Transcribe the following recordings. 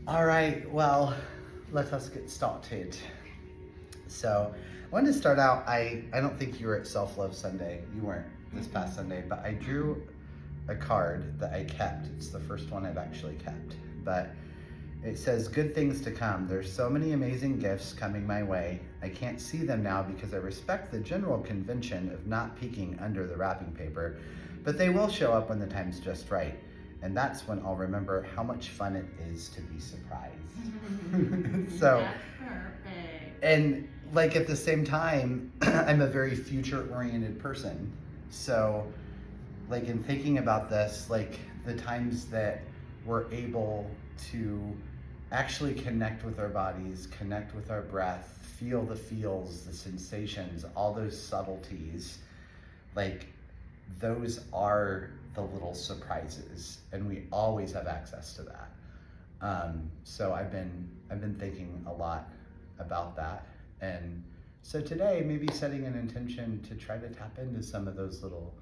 All right, well, let us get started. So, I wanted to start out. I don't think you were at Self Love Sunday. You weren't this past Sunday, but I drew a card that I kept. It's the first one I've actually kept. But it says, "Good things to come. There's so many amazing gifts coming my way. I can't see them now because I respect the general convention of not peeking under the wrapping paper, but they will show up when the time's just right. And that's when I'll remember how much fun it is to be surprised." So, That's perfect. and like at the same time, I'm a very future-oriented person. So, like in thinking about this, like the times that we're able to actually connect with our bodies, connect with our breath, feel the feels, the sensations, all those subtleties, like those are the little surprises, and we always have access to that. So I've been thinking a lot about that, and so today maybe setting an intention to try to tap into some of those little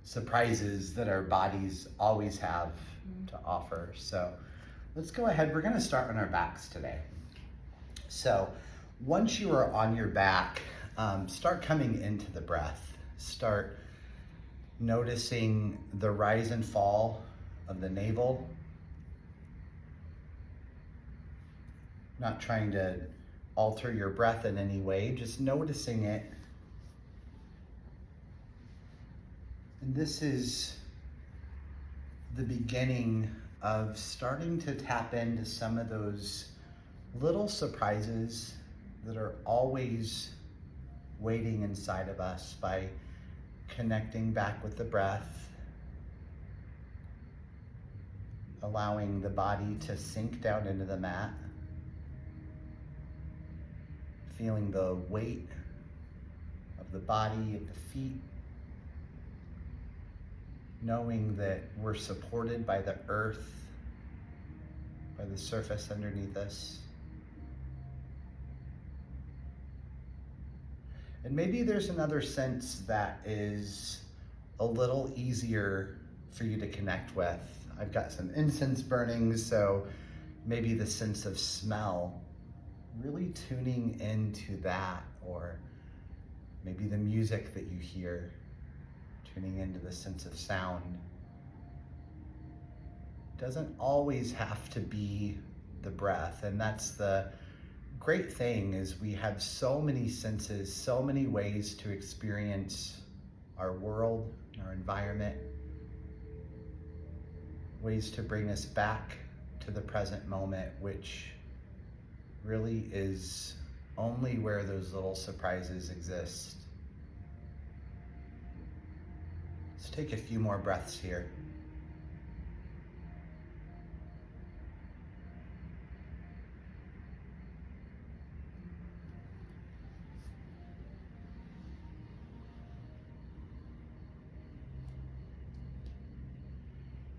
surprises that our bodies always have to offer. So let's go ahead. We're going to start on our backs today. So once you are on your back, start coming into the breath. Start noticing the rise and fall of the navel. Not trying to alter your breath in any way, just noticing it. And this is the beginning of starting to tap into some of those little surprises that are always waiting inside of us by connecting back with the breath, allowing the body to sink down into the mat, feeling the weight of the body, of the feet, knowing that we're supported by the earth, by the surface underneath us. And maybe there's another sense that is a little easier for you to connect with. I've got some incense burning, so maybe the sense of smell, really tuning into that, or maybe the music that you hear, tuning into the sense of sound. It doesn't always have to be the breath, and that's the great thing is we have so many senses, so many ways to experience our world, our environment, ways to bring us back to the present moment, which really is only where those little surprises exist. Let's take a few more breaths here.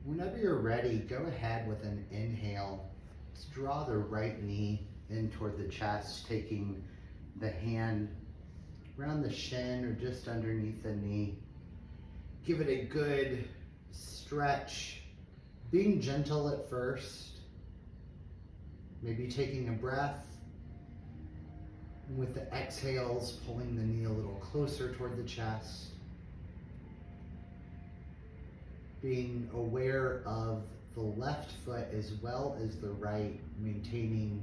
Whenever you're ready, go ahead with an inhale. Let's draw the right knee in toward the chest, taking the hand around the shin or just underneath the knee. Give it a good stretch, being gentle at first, maybe taking a breath. And with the exhales, pulling the knee a little closer toward the chest. Being aware of the left foot as well as the right, maintaining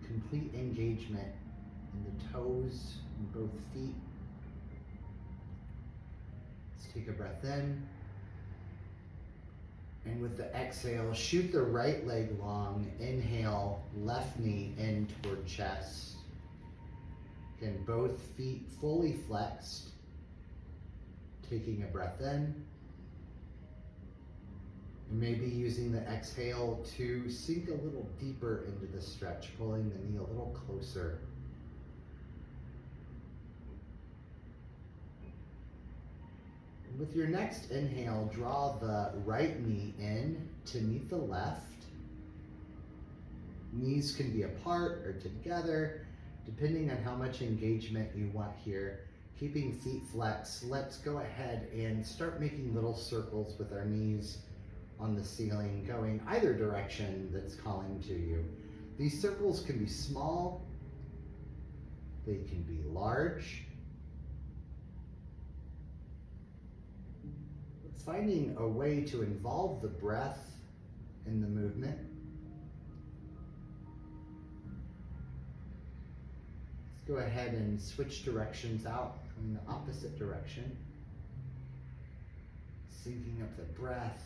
complete engagement in the toes and both feet. Let's take a breath in. And with the exhale, shoot the right leg long. Inhale, left knee in toward chest. Again, both feet fully flexed. Taking a breath in. And maybe using the exhale to sink a little deeper into the stretch, pulling the knee a little closer. And with your next inhale, draw the right knee in to meet the left. Knees can be apart or together, depending on how much engagement you want here. Keeping feet flexed, let's go ahead and start making little circles with our knees on the ceiling, going either direction that's calling to you. These circles can be small, they can be large. Finding a way to involve the breath in the movement. Let's go ahead and switch directions out in the opposite direction. Syncing up the breath.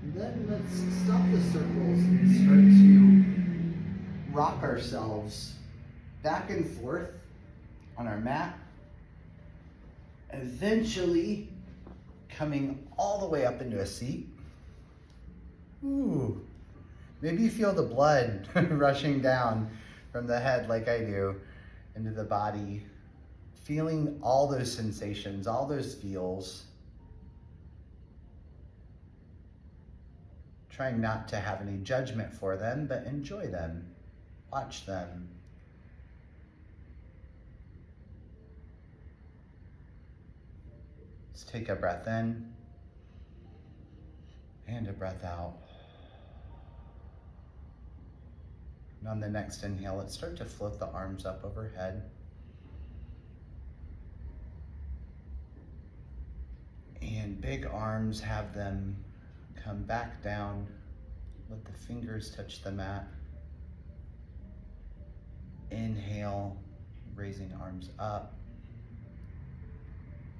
And then let's stop the circles and start to rock ourselves back and forth on our mat, eventually coming all the way up into a seat. Ooh, maybe you feel the blood rushing down from the head like I do into the body, feeling all those sensations, all those feels. Trying not to have any judgment for them, but enjoy them. Watch them. Let's take a breath in and a breath out. And on the next inhale, let's start to float the arms up overhead. And big arms, have them come back down. Let the fingers touch the mat. Inhale, raising arms up.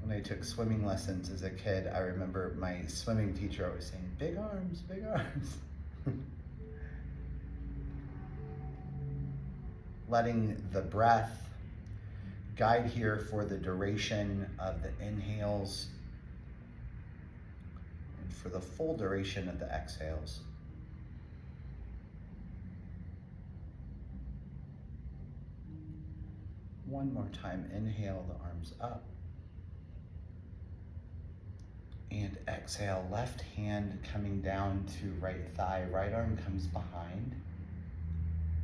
When I took swimming lessons as a kid, I remember my swimming teacher always saying, big arms, big arms. Letting the breath guide here for the duration of the inhales and for the full duration of the exhales. One more time, inhale, the arms up. And exhale, left hand coming down to right thigh, right arm comes behind.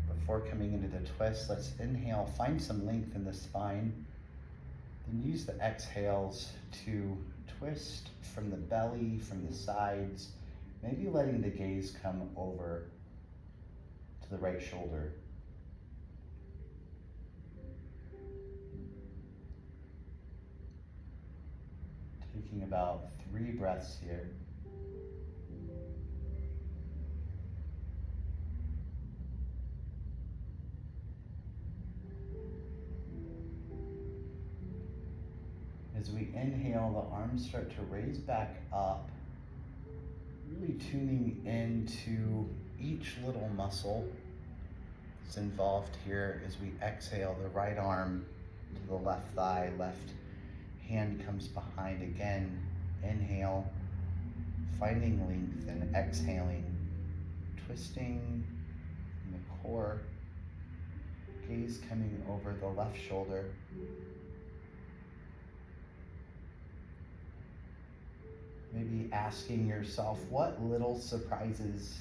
Before coming into the twist, let's inhale, find some length in the spine. Then use the exhales to twist from the belly, from the sides, maybe letting the gaze come over to the right shoulder. Taking about 3 breaths here. As we inhale, the arms start to raise back up, really tuning into each little muscle that's involved here. As we exhale, the right arm to the left thigh, left hand comes behind again. Inhale, finding length, and exhaling, twisting in the core, gaze coming over the left shoulder. Maybe asking yourself, what little surprises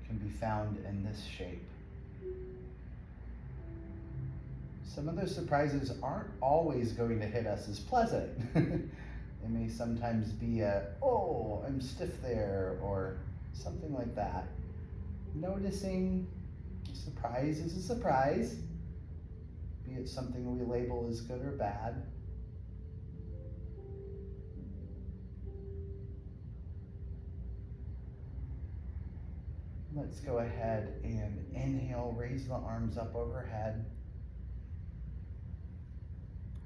can be found in this shape? Some of those surprises aren't always going to hit us as pleasant. They may sometimes be oh, I'm stiff there, or something like that. Noticing a surprise is a surprise, be it something we label as good or bad. Let's go ahead and inhale, raise the arms up overhead.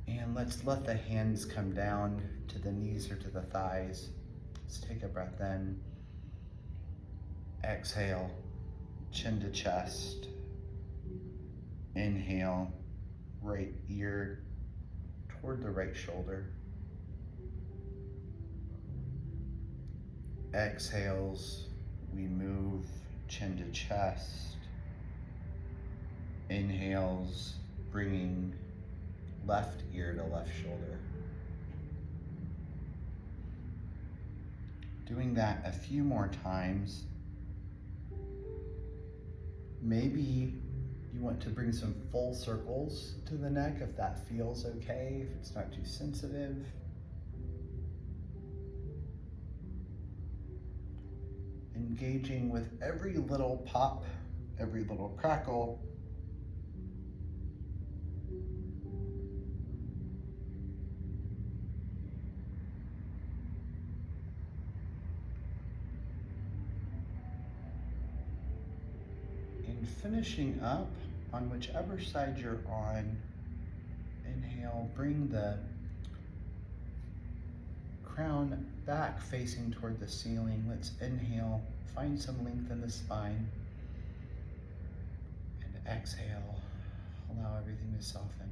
And let's let the hands come down to the knees or to the thighs. Let's take a breath in. Exhale, chin to chest. Inhale, right ear toward the right shoulder. Exhales, we move chin to chest. Inhales, bringing left ear to left shoulder. Doing that a few more times. Maybe You want to bring some full circles to the neck if that feels okay, if it's not too sensitive. Engaging with every little pop, every little crackle. And finishing up on whichever side you're on, inhale, bring the crown back facing toward the ceiling. Let's inhale, find some length in the spine. And exhale, allow everything to soften.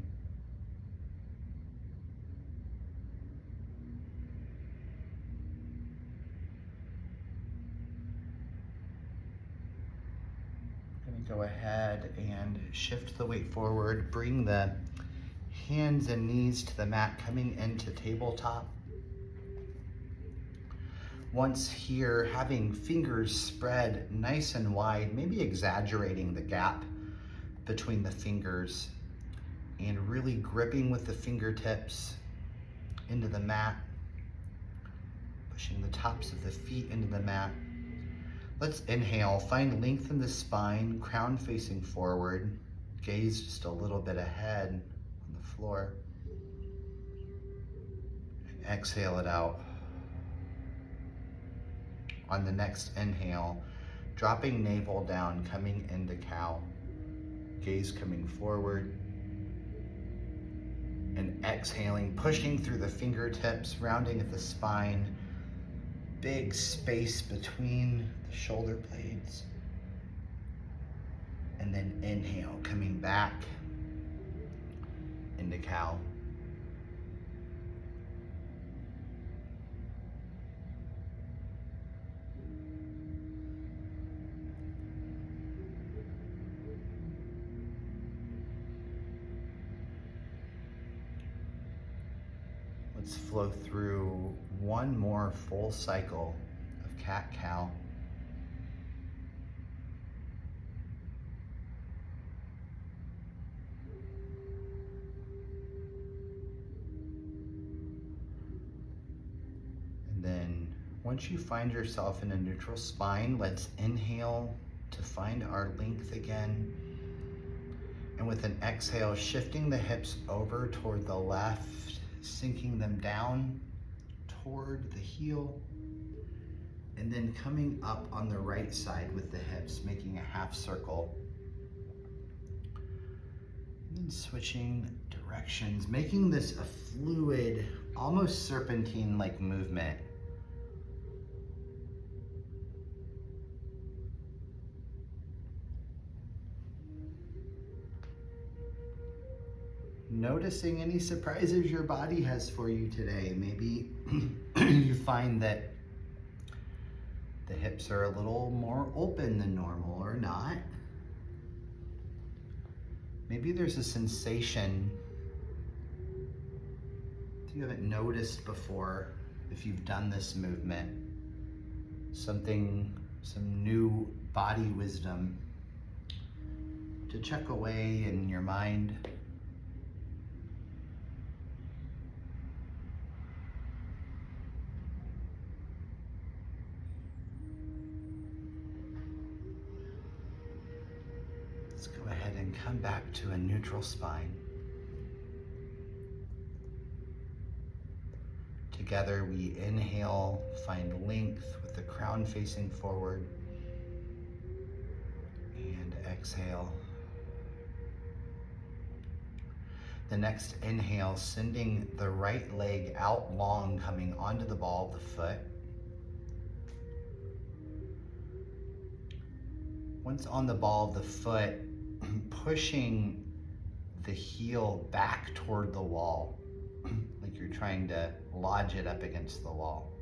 I'm going to go ahead and shift the weight forward. Bring the hands and knees to the mat, coming into tabletop. Once here, having fingers spread nice and wide, maybe exaggerating the gap between the fingers, and really gripping with the fingertips into the mat, pushing the tops of the feet into the mat. Let's inhale, find length in the spine, crown facing forward, gaze just a little bit ahead on the floor. And exhale it out. On the next inhale, dropping navel down, coming into cow. Gaze coming forward. And exhaling, pushing through the fingertips, rounding at the spine. Big space between the shoulder blades. And then inhale, coming back into cow. Let's flow through one more full cycle of cat-cow. And then once you find yourself in a neutral spine, let's inhale to find our length again. And with an exhale, shifting the hips over toward the left, sinking them down toward the heel, and then coming up on the right side with the hips, making a half circle. And then switching directions, making this a fluid, almost serpentine-like movement. Noticing any surprises your body has for you today. Maybe you find that the hips are a little more open than normal or not. Maybe there's a sensation that you haven't noticed before if you've done this movement. Some new body wisdom to check away in your mind. Let's go ahead and come back to a neutral spine. Together we inhale, find length with the crown facing forward, and exhale. The next inhale, sending the right leg out long, coming onto the ball of the foot. Once on the ball of the foot, pushing the heel back toward the wall, like you're trying to lodge it up against the wall.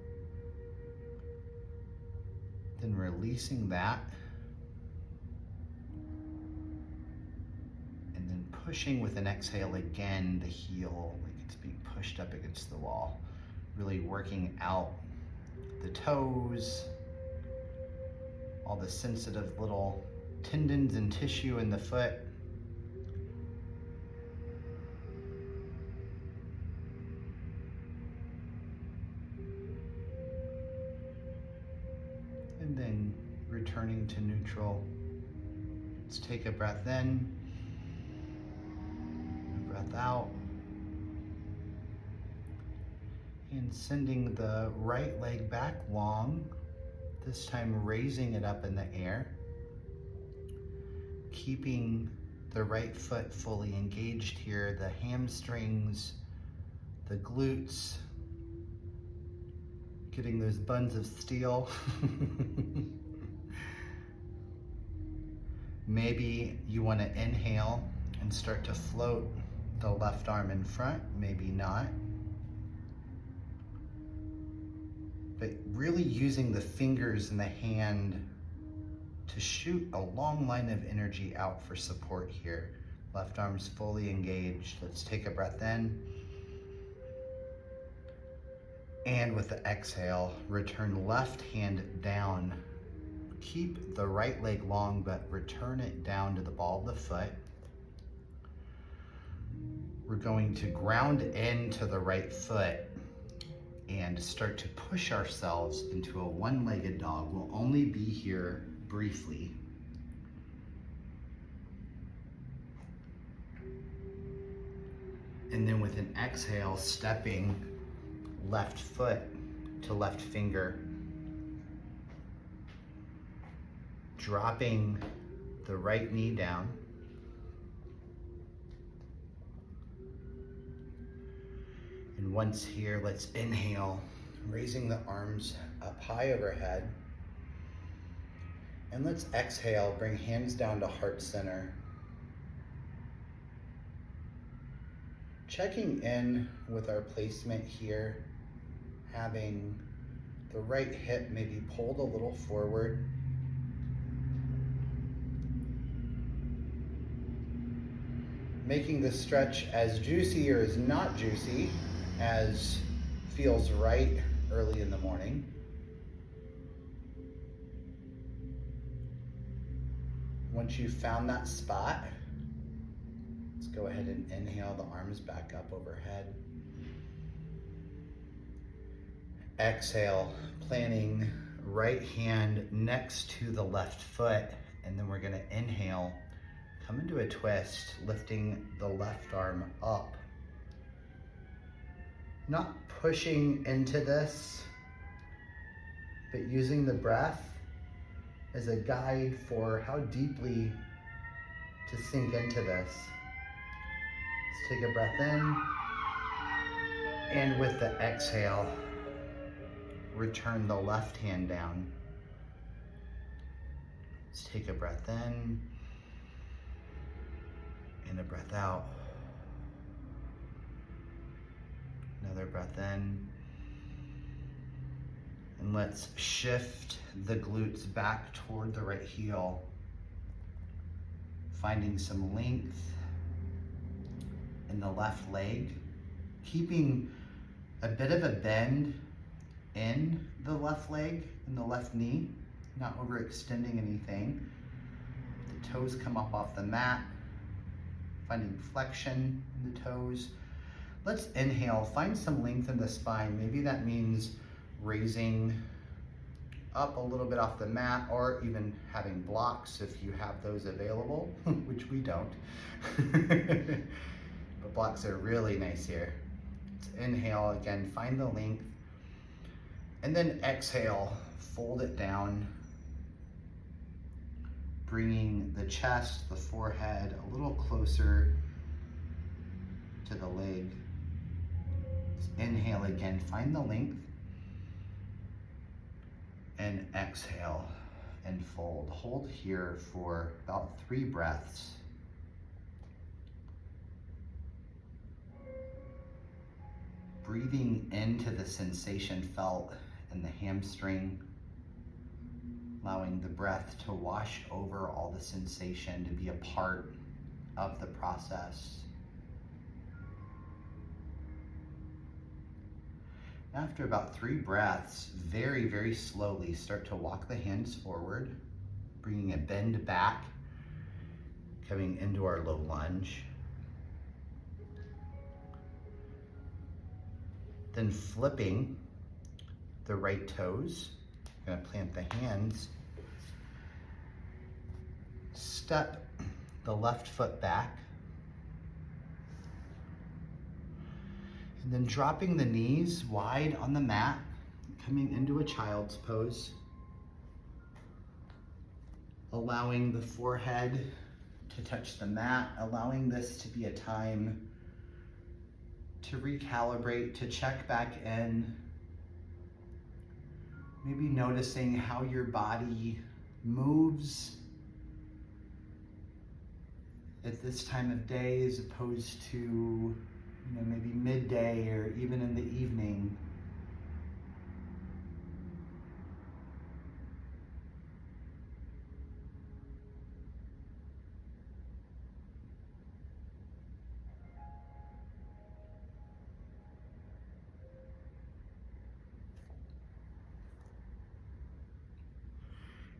Then releasing that, and then pushing with an exhale again, the heel, like it's being pushed up against the wall. Really working out the toes, all the sensitive little tendons and tissue in the foot. returning to neutral. Let's take a breath in, a breath out, and sending the right leg back long, this time raising it up in the air, keeping the right foot fully engaged here, the hamstrings, the glutes, getting those buns of steel. Maybe you want to inhale and start to float the left arm in front, maybe not. But really using the fingers and the hand to shoot a long line of energy out for support here. Left arm's fully engaged. Let's take a breath in. And with the exhale, return left hand down. Keep the right leg long, but return it down to the ball of the foot. We're going to ground into the right foot and start to push ourselves into a one-legged dog. We'll only be here briefly. And then with an exhale, stepping left foot to left finger, dropping the right knee down, and once here, let's inhale, raising the arms up high overhead, and let's exhale, bring hands down to heart center. Checking in with our placement here, having the right hip maybe pulled a little forward. Making the stretch as juicy or as not juicy as feels right early in the morning. Once you've found that spot, let's go ahead and inhale the arms back up overhead. Exhale, planting right hand next to the left foot, and then we're gonna inhale, come into a twist, lifting the left arm up. Not pushing into this, but using the breath as a guide for how deeply to sink into this. Let's take a breath in, and with the exhale, return the left hand down. Let's take a breath in, and a breath out. Another breath in. And let's shift the glutes back toward the right heel, finding some length in the left leg, keeping a bit of a bend in the left leg and the left knee, not overextending anything. The toes come up off the mat, finding flexion in the toes. Let's inhale, find some length in the spine. Maybe that means raising up a little bit off the mat, or even having blocks if you have those available, which we don't. But blocks are really nice here. Let's inhale again, find the length, and then exhale, fold it down, bringing the chest, the forehead a little closer to the leg. Let's inhale again, find the length, and exhale and fold. Hold here for about 3 breaths. Breathing into the sensation felt in the hamstring, allowing the breath to wash over all the sensation, to be a part of the process. After about 3 breaths, very, very slowly start to walk the hands forward, bringing a bend back, coming into our low lunge. Then flipping the right toes, I'm gonna plant the hands step the left foot back. And then dropping the knees wide on the mat, coming into a child's pose. Allowing the forehead to touch the mat, allowing this to be a time to recalibrate, to check back in. Maybe noticing how your body moves at this time of day as opposed to, maybe midday or even in the evening.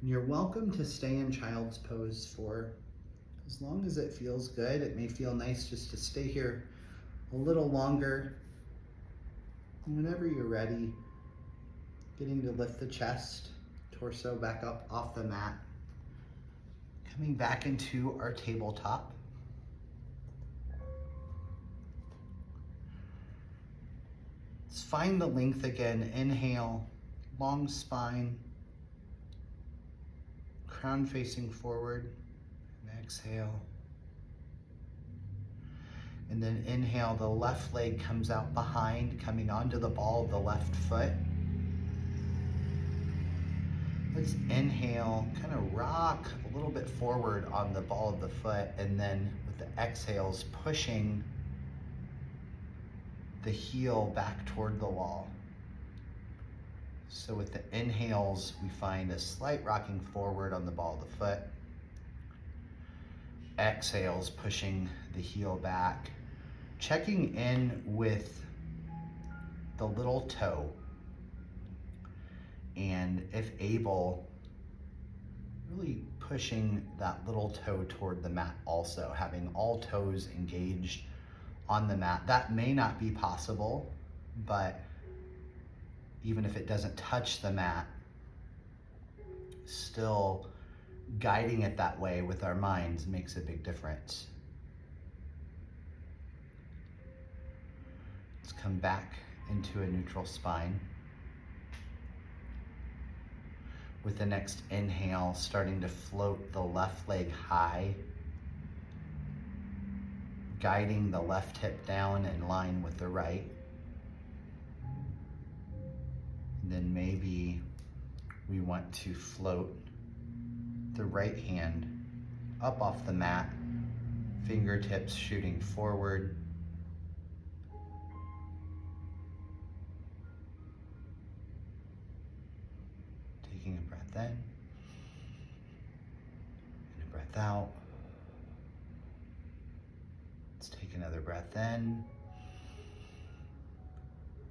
And you're welcome to stay in child's pose for as long as it feels good. It may feel nice just to stay here a little longer. And whenever you're ready, getting to lift the chest, torso back up off the mat, coming back into our tabletop. Let's find the length again. Inhale, long spine, crown facing forward, and exhale. And then inhale, the left leg comes out behind, coming onto the ball of the left foot. Let's inhale, kind of rock a little bit forward on the ball of the foot, and then with the exhales, pushing the heel back toward the wall. So with the inhales, we find a slight rocking forward on the ball of the foot. Exhales, pushing the heel back. Checking in with the little toe. And if able, really pushing that little toe toward the mat also, having all toes engaged on the mat. That may not be possible, but even if it doesn't touch the mat, still guiding it that way with our minds makes a big difference. Let's come back into a neutral spine. With the next inhale, starting to float the left leg high, guiding the left hip down in line with the right. And then maybe we want to float the right hand up off the mat, fingertips shooting forward. Taking a breath in and a breath out. Let's take another breath in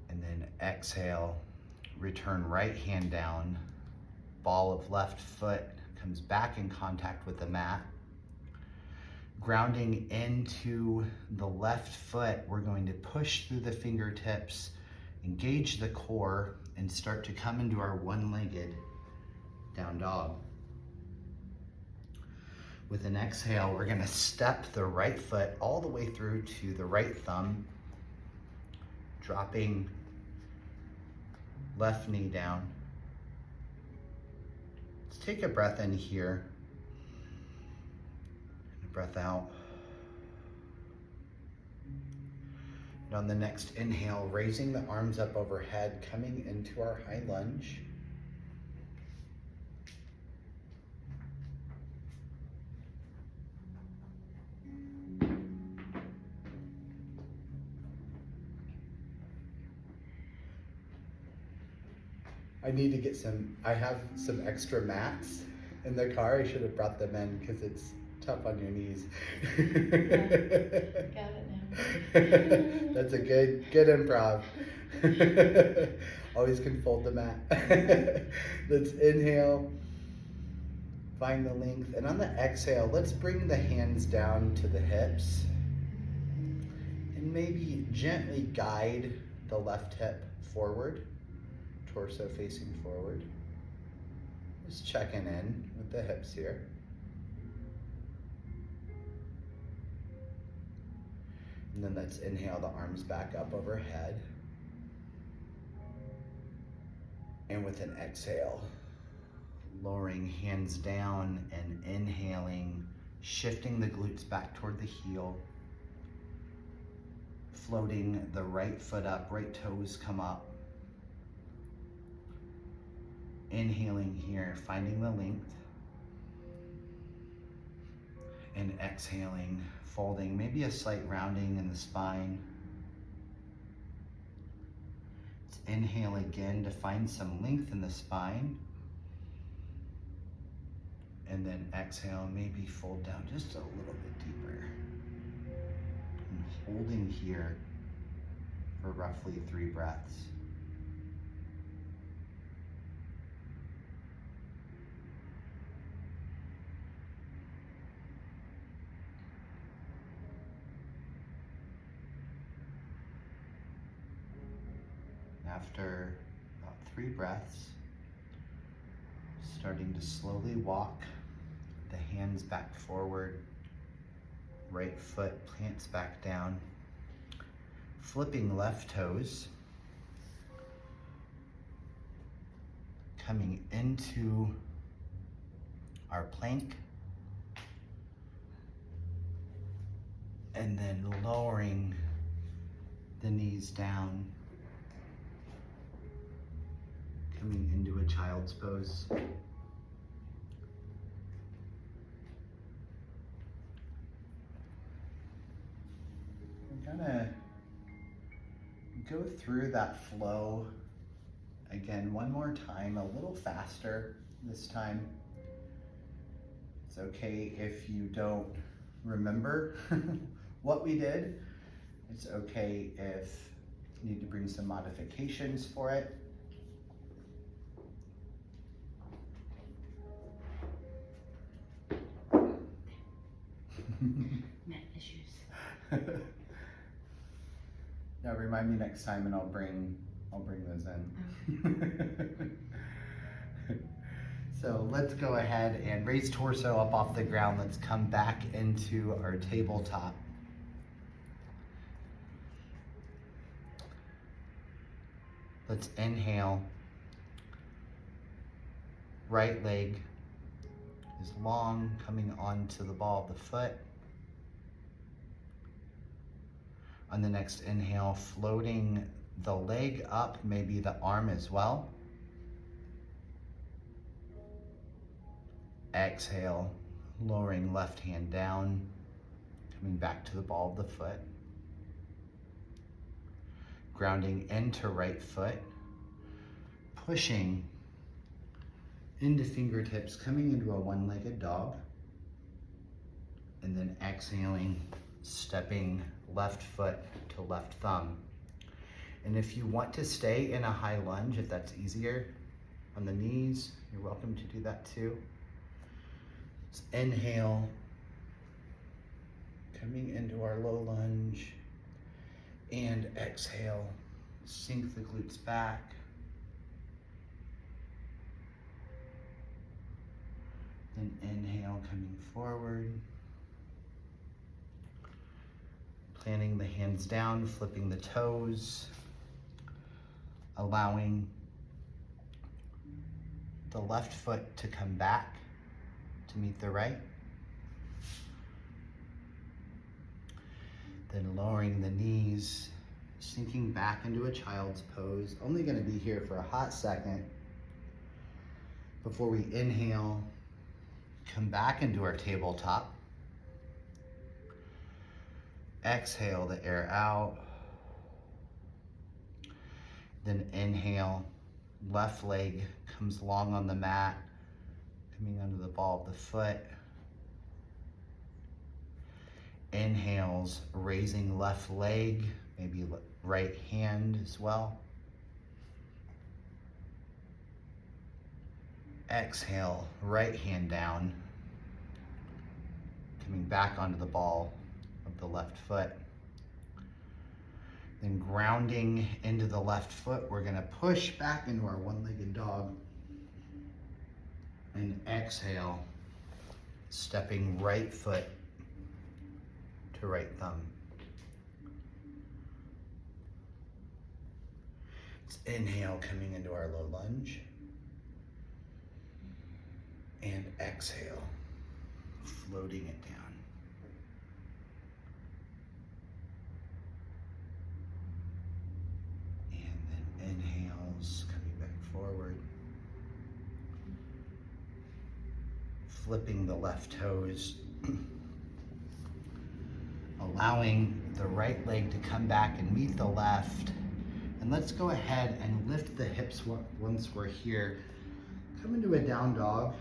and then exhale. Return right hand down, ball of left foot comes back in contact with the mat. Grounding into the left foot, we're going to push through the fingertips, engage the core, and start to come into our one-legged down dog. With an exhale, we're gonna step the right foot all the way through to the right thumb, dropping left knee down. Let's take a breath in here and a breath out. And on the next inhale, raising the arms up overhead, coming into our high lunge. I need to get I have some extra mats in the car. I should have brought them in because it's tough on your knees. Yeah, got it now. That's a good improv. Always can fold the mat. Let's inhale, find the length, and on the exhale, let's bring the hands down to the hips and maybe gently guide the left hip forward. Torso facing forward. Just checking in with the hips here. And then let's inhale the arms back up overhead. And with an exhale, lowering hands down and inhaling, shifting the glutes back toward the heel, floating the right foot up, right toes come up. Inhaling here, finding the length. And exhaling, folding, maybe a slight rounding in the spine. Let's inhale again to find some length in the spine. And then exhale, maybe fold down just a little bit deeper. And holding here for roughly 3 breaths. After about 3 breaths, starting to slowly walk the hands back forward, right foot plants back down, flipping left toes, coming into our plank, and then lowering the knees down, coming into a child's pose. I'm gonna go through that flow again one more time, a little faster this time. It's okay if you don't remember what we did. It's okay if you need to bring some modifications for it. Net issues. Now remind me next time and I'll bring those in. So let's go ahead and raise torso up off the ground. Let's come back into our tabletop. Let's inhale. Right leg is long, coming onto the ball of the foot. On the next inhale, floating the leg up, maybe the arm as well. Exhale, lowering left hand down, coming back to the ball of the foot. Grounding into right foot, pushing into fingertips, coming into a one-legged dog. And then exhaling, stepping left foot to left thumb. And if you want to stay in a high lunge, if that's easier, on the knees, you're welcome to do that too. Let's inhale, coming into our low lunge, and exhale, sink the glutes back. Then inhale, coming forward. Planting the hands down, flipping the toes, allowing the left foot to come back to meet the right. Then lowering the knees, sinking back into a child's pose. Only gonna be here for a hot second before we inhale, come back into our tabletop. Exhale the air out. Then inhale, left leg comes long on the mat, coming under the ball of the foot. Inhales, raising left leg, maybe right hand as well. Exhale, right hand down, coming back onto the ball of the left foot. Then grounding into the left foot, we're gonna push back into our one-legged dog. And exhale, stepping right foot to right thumb. Let's inhale, coming into our low lunge. And exhale, floating it down. And then inhales, coming back forward. Flipping the left toes. Allowing the right leg to come back and meet the left. And let's go ahead and lift the hips once we're here. Come into a down dog.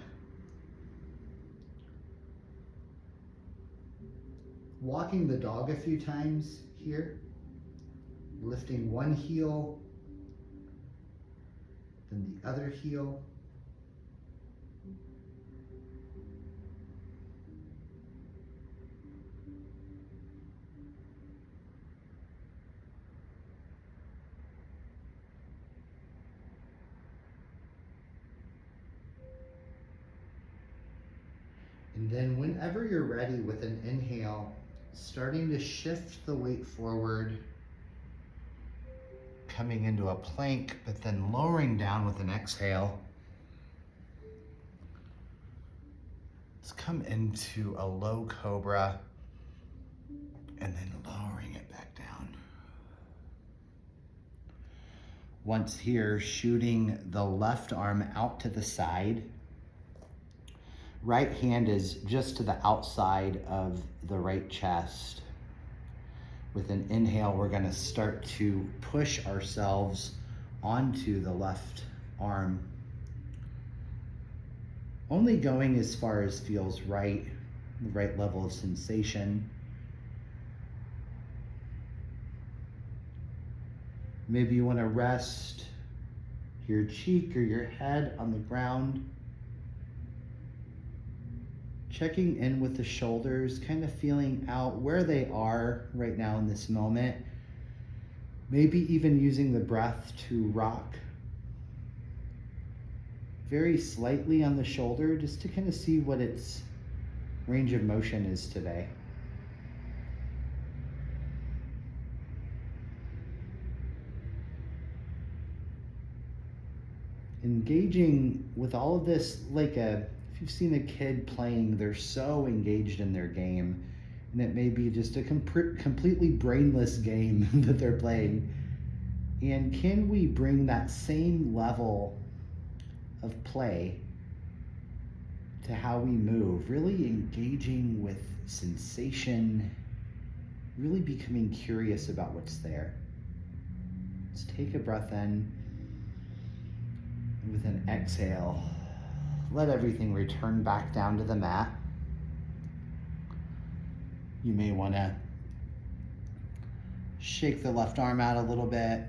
Walking the dog a few times here. Lifting one heel, then the other heel. And then whenever you're ready with an inhale, starting to shift the weight forward, coming into a plank, but then lowering down with an exhale. Let's come into a low cobra and then lowering it back down. Once here, shooting the left arm out to the side. Right hand is just to the outside of the right chest. With an inhale, we're gonna start to push ourselves onto the left arm. Only going as far as feels right, the right level of sensation. Maybe you wanna rest your cheek or your head on the ground. Checking in with the shoulders, kind of feeling out where they are right now in this moment. Maybe even using the breath to rock very slightly on the shoulder, just to kind of see what its range of motion is today. Engaging with all of this if you've seen a kid playing, they're so engaged in their game, and it may be just a completely brainless game that they're playing. And can we bring that same level of play to how we move, really engaging with sensation, really becoming curious about what's there. Let's take a breath in, and with an exhale, let everything return back down to the mat. You may want to shake the left arm out a little bit,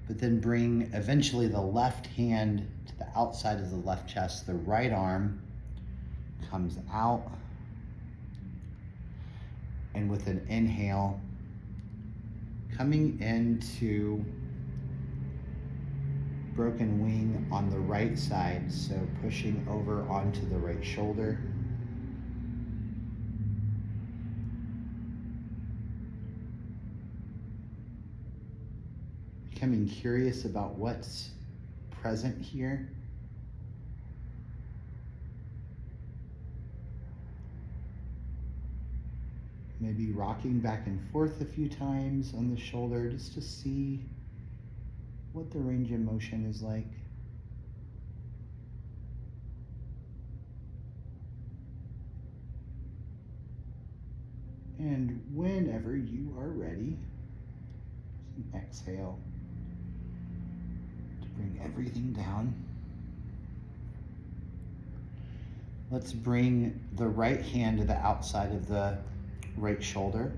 but then bring eventually the left hand to the outside of the left chest. The right arm comes out, and with an inhale, coming into broken wing on the right side, so pushing over onto the right shoulder. Becoming curious about what's present here. Maybe rocking back and forth a few times on the shoulder just to see what the range of motion is like. And whenever you are ready, exhale to bring everything down. Let's bring the right hand to the outside of the right shoulder.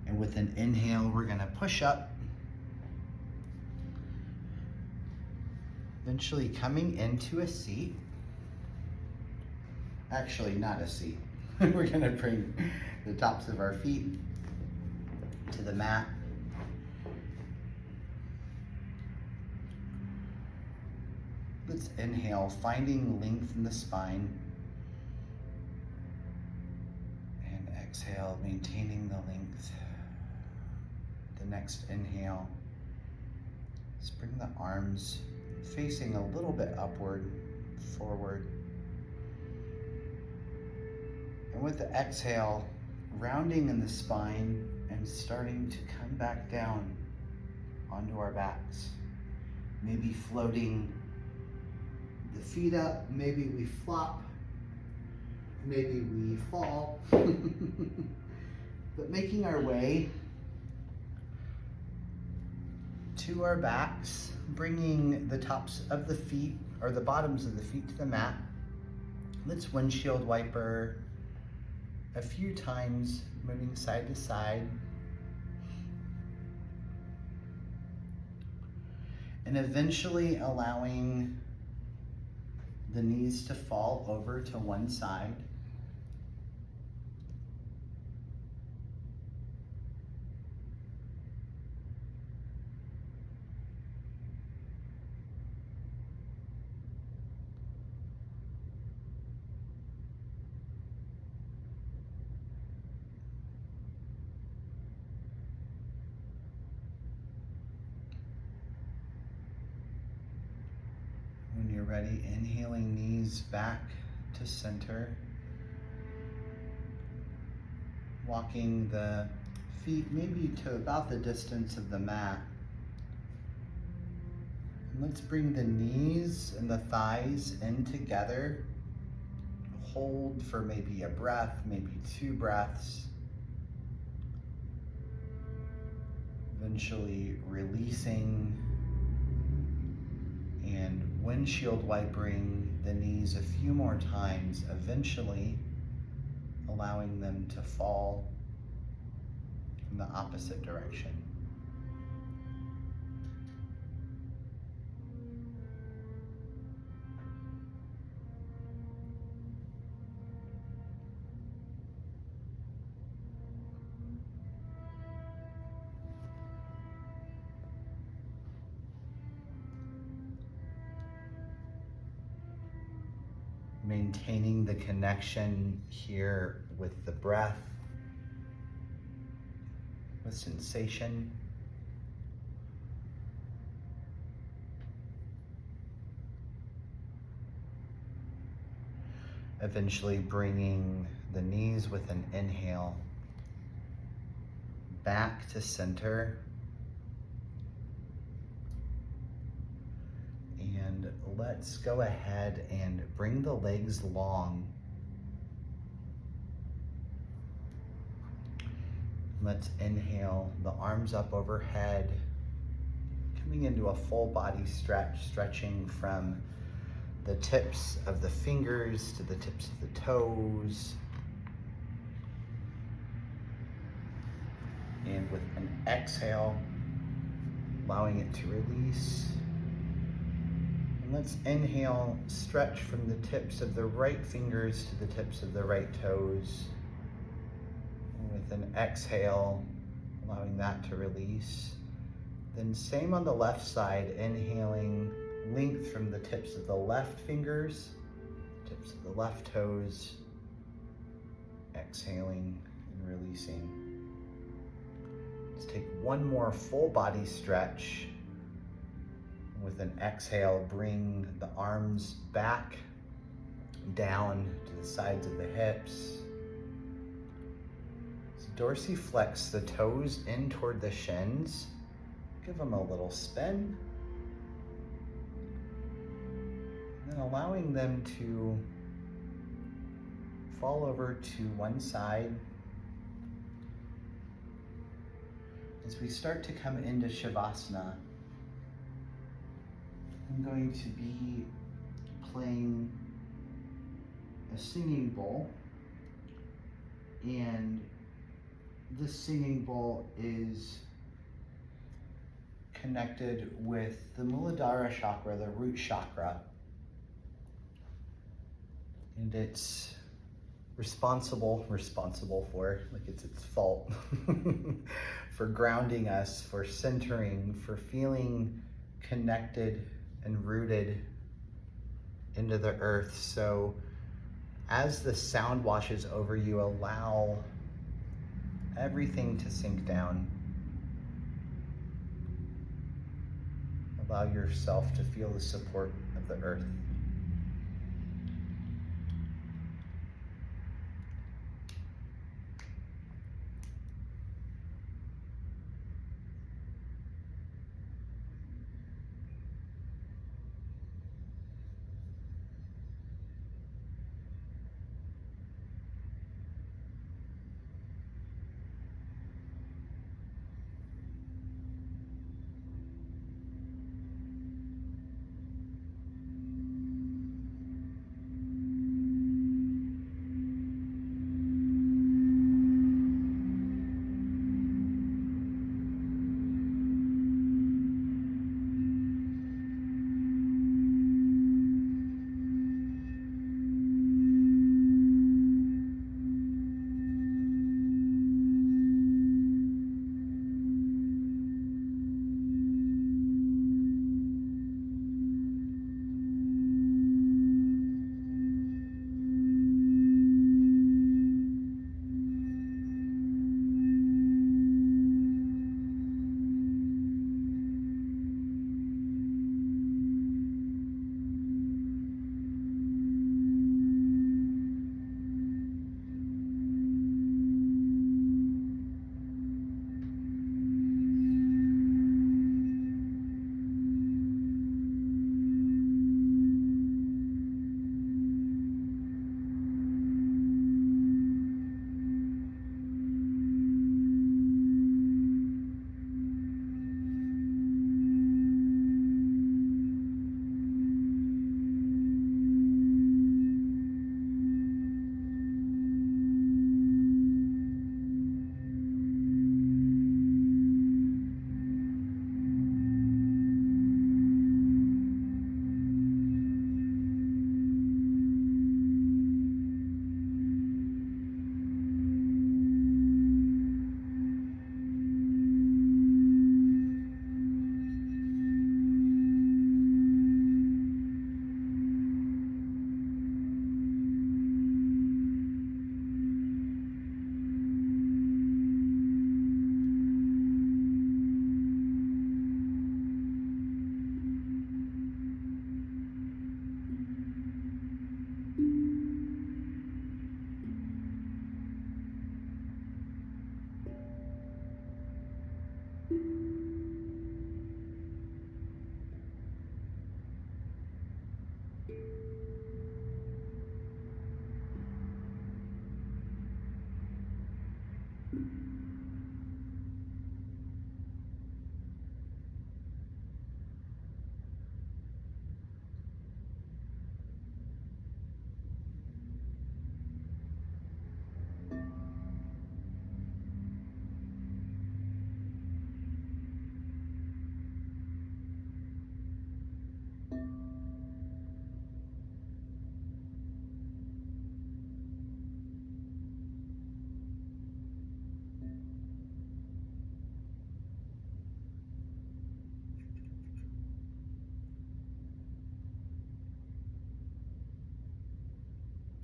And with an inhale, we're gonna push up. Eventually coming into a seat. Actually, not a seat. We're gonna bring the tops of our feet to the mat. Let's inhale, finding length in the spine. And exhale, maintaining the length. the next inhale, just bring the arms facing a little bit upward, forward. And with the exhale, rounding in the spine and starting to come back down onto our backs. Maybe floating the feet up, maybe we flop, maybe we fall. But making our way to our backs, bringing the tops of the feet or the bottoms of the feet to the mat. Let's windshield wiper a few times, moving side to side. And eventually allowing the knees to fall over to one side. When you're ready, inhaling knees back to center. Walking the feet maybe to about the distance of the mat. And let's bring the knees and the thighs in together. Hold for maybe a breath, maybe 2 breaths. Eventually releasing and windshield wipering the knees a few more times, eventually allowing them to fall in the opposite direction. Maintaining the connection here with the breath, with sensation. Eventually bringing the knees with an inhale back to center. And let's go ahead and bring the legs long. Let's inhale the arms up overhead, coming into a full body stretch, stretching from the tips of the fingers to the tips of the toes. And with an exhale, allowing it to release. Let's inhale, stretch from the tips of the right fingers to the tips of the right toes. And with an exhale, allowing that to release. Then same on the left side, inhaling length from the tips of the left fingers, tips of the left toes, exhaling and releasing. Let's take one more full body stretch. With an exhale, bring the arms back, down to the sides of the hips. So dorsiflex the toes in toward the shins. Give them a little spin. And then allowing them to fall over to one side. As we start to come into Shavasana, I'm going to be playing a singing bowl, and this singing bowl is connected with the Muladhara chakra, the root chakra, and it's responsible for, like it's its fault, for grounding us, for centering, for feeling connected and rooted into the earth. So as the sound washes over you, allow everything to sink down. Allow yourself to feel the support of the earth.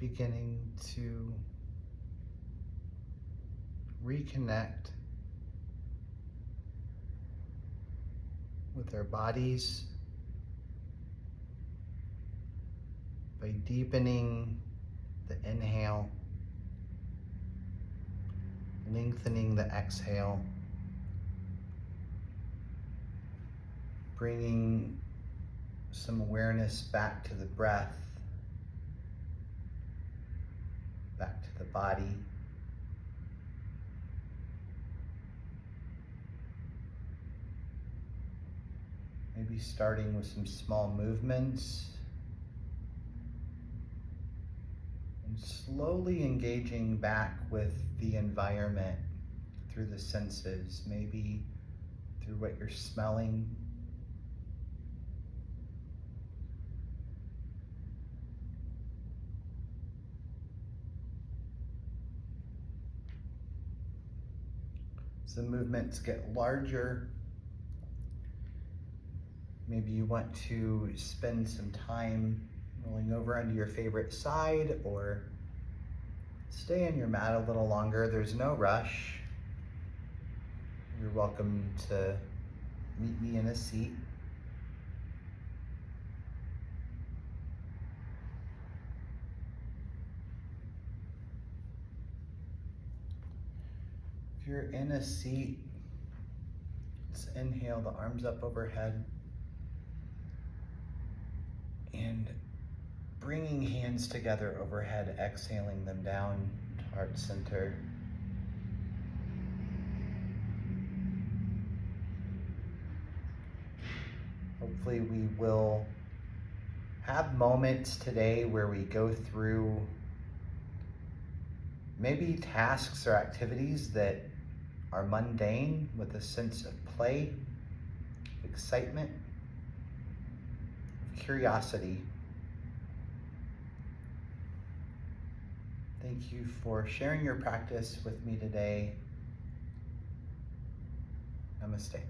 Beginning to reconnect with our bodies by deepening the inhale, lengthening the exhale, bringing some awareness back to the breath, back to the body. Maybe starting with some small movements and slowly engaging back with the environment through the senses, maybe through what you're smelling, as the movements get larger. Maybe you want to spend some time rolling over onto your favorite side or stay on your mat a little longer. There's no rush. You're welcome to meet me in a seat. you're in a seat, let's inhale the arms up overhead and bringing hands together overhead, exhaling them down to heart center. Hopefully we will have moments today where we go through maybe tasks or activities that are mundane with a sense of play, excitement, curiosity. Thank you for sharing your practice with me today. Namaste.